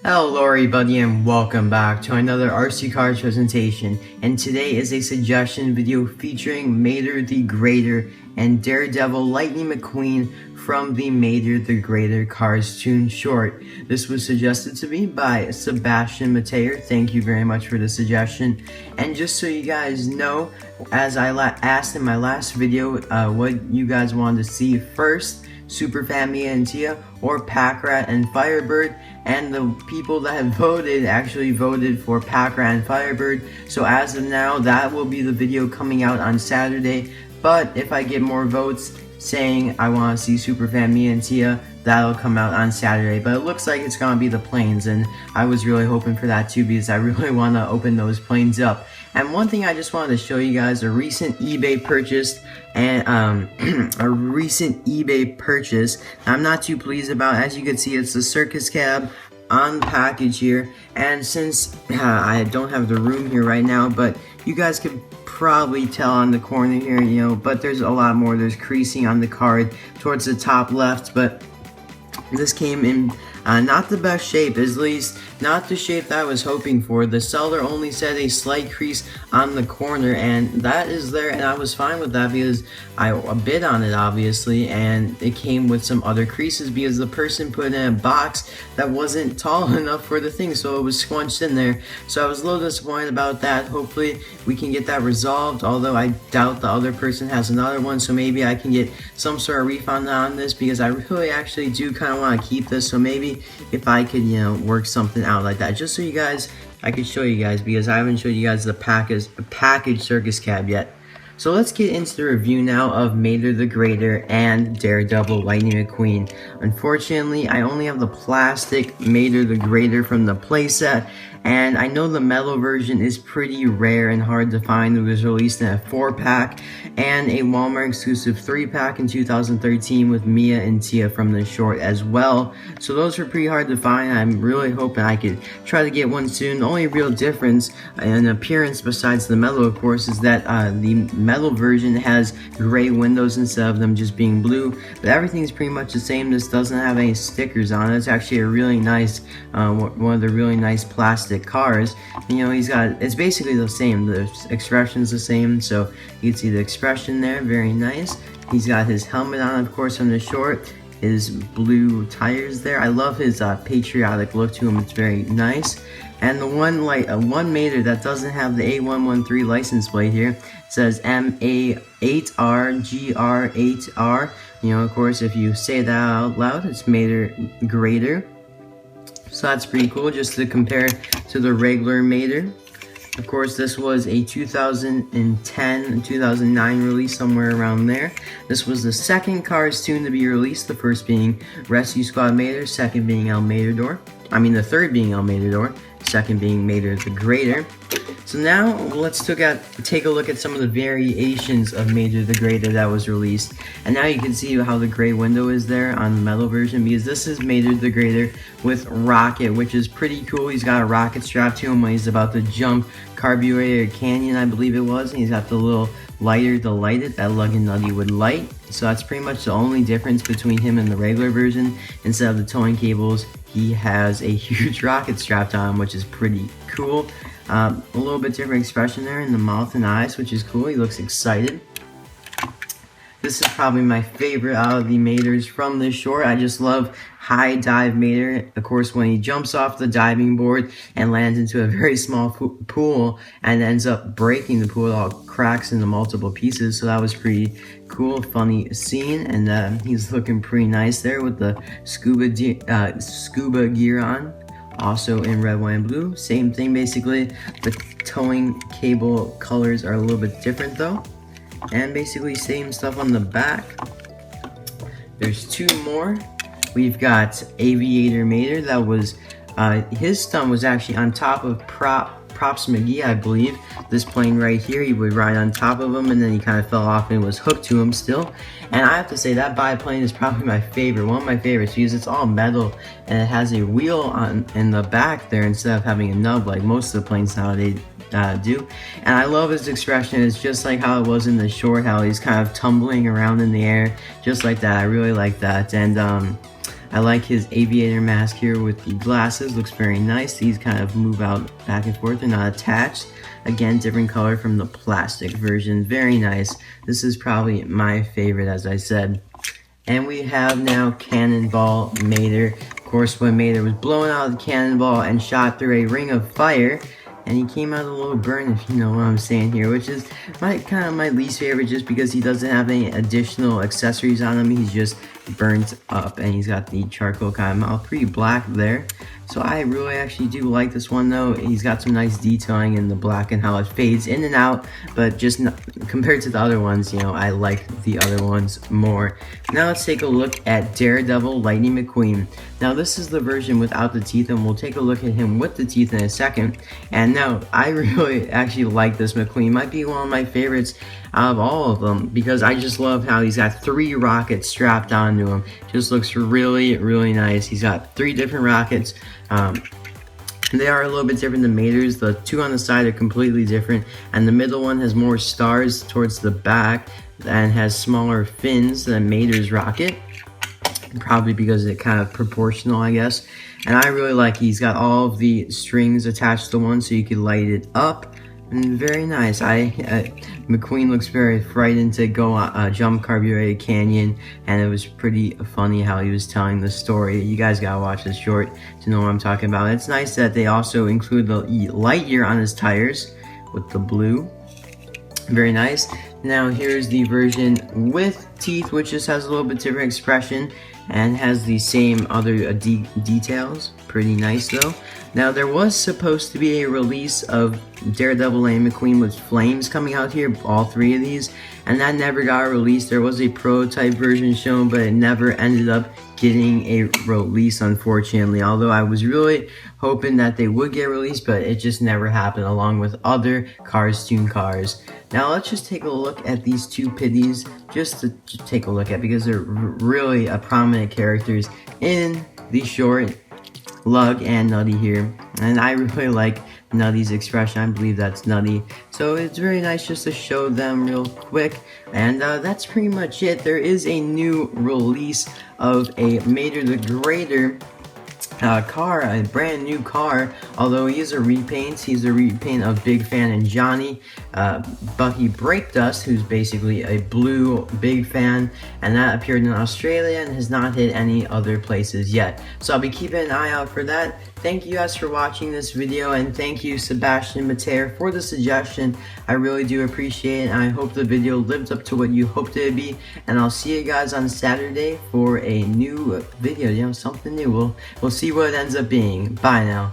Hello everybody and welcome back to another RC Cars presentation, and today is a suggestion video featuring Mater the Greater and Daredevil Lightning McQueen from the Mater the Greater Cars Toon short. This was suggested to me by Sebastian Metayer. Thank you very much for the suggestion. And just so you guys know, as I asked in my last video what you guys wanted to see first, Superfan Mia and Tia or Packrat and Firebird, and the people that have voted actually voted for Packrat and Firebird. So as of now, that will be the video coming out on Saturday, but if I get more votes saying I want to see Superfan Mia and Tia, that'll come out on Saturday. But it looks like it's gonna be the planes, and I was really hoping for that too because I really want to open those planes up. And one thing I just wanted to show you guys, a recent eBay purchase I'm not too pleased about. As you can see, it's the circus cab on the package here, and since I don't have the room here right now, but you guys could probably tell on the corner here, but there's a lot more. There's creasing on the card towards the top left, but this came in not the best shape, at least not the shape that I was hoping for. The seller only said a slight crease on the corner, and that is there, and I was fine with that because I bid on it obviously, and it came with some other creases because the person put in a box that wasn't tall enough for the thing, so it was squunched in there. So I was a little disappointed about that. Hopefully we can get that resolved, although I doubt the other person has another one, so maybe I can get some sort of refund on this because I really actually do kind of want to keep this. So maybe if I could work something out like that, just so you guys, I could show you guys, because I haven't showed you guys the package circus cab yet. So let's get into the review now of Mater the Greater and Daredevil Lightning McQueen. Unfortunately, I only have the plastic Mater the Greater from the playset, and I know the metal version is pretty rare and hard to find. It was released in a 4-pack and a Walmart exclusive 3-pack in 2013 with Mia and Tia from the short as well. So those were pretty hard to find. I'm really hoping I could try to get one soon. The only real difference in appearance besides the metal, of course, is that the metal version has gray windows instead of them just being blue, but everything's pretty much the same. This doesn't have any stickers on it. It's actually a really nice one of the really nice plastic cars. It's basically the same. The expression's the same, so you can see the expression there. Very nice. He's got his helmet on, of course, on the short, his blue tires there. I love his patriotic look to him. It's very nice. And the one Mater that doesn't have the A113 license plate here, it says MA8RGR8R. Of course, if you say that out loud, it's Mater Greater. So that's pretty cool, just to compare to the regular Mater. Of course, this was a 2010 and 2009 release, somewhere around there. This was the second Cars Toon to be released, the first being Rescue Squad Mater, second being the third being El Matador, second being Mater the Greater. So now let's take a look at some of the variations of Mater the Greater that was released. And now you can see how the gray window is there on the metal version, because this is Mater the Greater with Rocket, which is pretty cool. He's got a rocket strapped to him when he's about to jump Carburetor Canyon, I believe it was, and he's got the little lighter to light it that Lug and Nutty would light. So that's pretty much the only difference between him and the regular version. Instead of the towing cables, he has a huge rocket strapped on him, which is pretty cool. A little bit different expression there in the mouth and eyes, which is cool. He looks excited. This is probably my favorite out of the Maters from this short. I just love high dive Mater. Of course, when he jumps off the diving board and lands into a very small pool and ends up breaking the pool, it all cracks into multiple pieces. So that was pretty cool, funny scene, and he's looking pretty nice there with the scuba gear on. Also in red, white, and blue. Same thing basically. The towing cable colors are a little bit different though. And basically same stuff on the back. There's two more. We've got Aviator Mater. That was his stunt was actually on top of Props McGee, I believe. This plane right here, he would ride on top of him, and then he kind of fell off and it was hooked to him still. And I have to say that biplane is probably my favorite, one of my favorites, because it's all metal and it has a wheel in the back there instead of having a nub like most of the planes nowadays do. And I love his expression. It's just like how it was in the short, how he's kind of tumbling around in the air, just like that. I really like that. And I like his Aviator mask here with the glasses, looks very nice. These kind of move out back and forth, they're not attached. Again, different color from the plastic version, very nice. This is probably my favorite, as I said. And we have now Cannonball Mater. Of course, when Mater was blown out of the cannonball and shot through a ring of fire, and he came out a little burn, if you know what I'm saying here, which is kind of my least favorite, just because he doesn't have any additional accessories on him. He's just burnt up, and he's got the charcoal kind of mouth, pretty black there. So I really actually do like this one though. He's got some nice detailing in the black and how it fades in and out, but just not, compared to the other ones, you know, I like the other ones more. Now let's take a look at Daredevil Lightning McQueen. Now this is the version without the teeth, and we'll take a look at him with the teeth in a second. And now I really actually like this McQueen. Might be one of my favorites out of all of them, because I just love how he's got 3 rockets strapped onto him. Just looks really, really nice. He's got 3 different rockets. They are a little bit different than Mater's. The 2 on the side are completely different, and the middle one has more stars towards the back and has smaller fins than Mater's rocket, probably because it's kind of proportional, I guess. And I really like he's got all of the strings attached to one, so you can light it up. And very nice. McQueen looks very frightened to go jump Carbureted Canyon, and it was pretty funny how he was telling the story. You guys gotta watch this short to know what I'm talking about. It's nice that they also include the light year on his tires with the blue. Very nice. Now here's the version with teeth, which just has a little bit different expression and has the same other details. Pretty nice though. Now there was supposed to be a release of Daredevil and McQueen with flames coming out here, all 3 of these, and that never got released. There was a prototype version shown, but it never ended up getting a release, unfortunately, although I was really hoping that they would get released, but it just never happened, along with other Cars Toon cars. Now let's just take a look at these 2 pitties, just to take a look at, because they're really prominent characters in the short. Lug and Nutty here, and I really like Nutty's expression. I believe that's Nutty, so it's very nice just to show them real quick. And that's pretty much it. There is a new release of a Mater the Greater car, a brand new car, although he is a repaint. He's a repaint of Big Fan and Johnny, Bucky Brakedust, who's basically a blue Big Fan, and that appeared in Australia and has not hit any other places yet. So I'll be keeping an eye out for that. Thank you guys for watching this video, and thank you Sebastian Metayer for the suggestion. I really do appreciate it, and I hope the video lived up to what you hoped it would be, and I'll see you guys on Saturday for a new video, you know, something new. We'll see what it ends up being. Bye now.